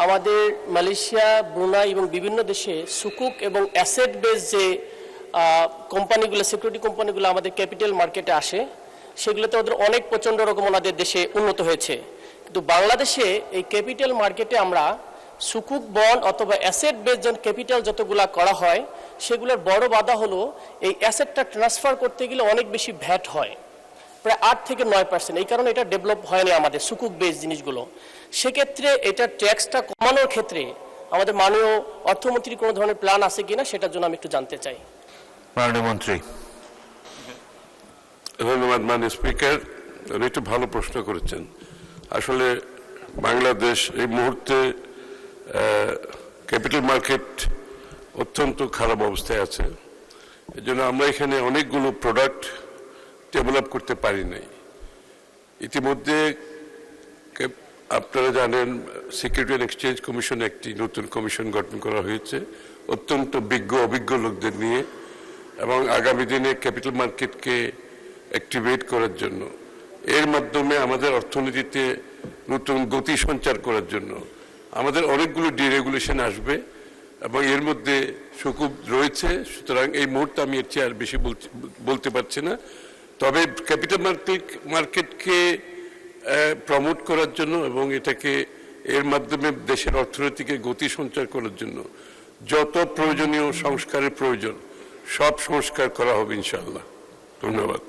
আমাদের Malaysia, Brunei এবং বিভিন্ন দেশে সুকুক এবং অ্যাসেট বেস যে কোম্পানিগুলো, সিকিউরিটি কোম্পানিগুলো আমাদের ক্যাপিটাল মার্কেটে আসে, সেগুলোতে ওদের অনেক প্রচণ্ড রকম ওনাদের দেশে উন্নত হয়েছে। কিন্তু বাংলাদেশে এই ক্যাপিটাল মার্কেটে আমরা সুকুক বন্ড অথবা অ্যাসেট বেস যে ক্যাপিটাল যতগুলা করা হয়, সেগুলোর বড় বাধা হলো এই অ্যাসেটটা ট্রান্সফার করতে গেলে অনেক বেশি ভ্যাট হয়, প্রায় 8 থেকে 9%। এই কারণে এটা ডেভেলপ হয়নি আমাদের সুকুক বেস জিনিসগুলো। সেক্ষেত্রে এটা ট্যাক্সটা কমানোর ক্ষেত্রে আমাদের মাননীয় অর্থমন্ত্রীর কোনো ধরনের প্ল্যান আছে কিনা, সেটার জন্য আমি একটু জানতে চাই। মাননীয় মন্ত্রী। ধন্যবাদ মাননীয় স্পিকার, উনি একটু ভালো প্রশ্ন করেছেন। আসলে বাংলাদেশ এই মুহূর্তে ক্যাপিটাল মার্কেট অত্যন্ত খারাপ অবস্থায় আছে। এজন্য আমরা এখানে অনেকগুলো প্রোডাক্ট ডেভেলপ করতে পারি নাই। ইতিমধ্যে আপনারা জানেন সিকিউরিটি অ্যান্ড এক্সচেঞ্জ কমিশন একটি নতুন কমিশন গঠন করা হয়েছে অত্যন্ত অভিজ্ঞ লোকদের নিয়ে, এবং আগামী দিনে ক্যাপিটাল মার্কেটকে অ্যাক্টিভেট করার জন্য, এর মাধ্যমে আমাদের অর্থনীতিতে নতুন গতি সঞ্চার করার জন্য আমাদের অনেকগুলো ডিরেগুলেশন আসবে, এবং এর মধ্যে সুকুব রয়েছে। সুতরাং এই মুহূর্তে আমি এর চেয়ে আর বেশি বলতে পারছি না। তবে ক্যাপিটাল মার্কেটকে প্রমোট করার জন্য এবং এটাকে এর মাধ্যমে দেশের অর্থনীতিকে গতি সঞ্চার করার জন্য যত প্রয়োজনীয় সংস্কারের প্রয়োজন সব সংস্কার করা হবে ইনশাআল্লাহ। ধন্যবাদ।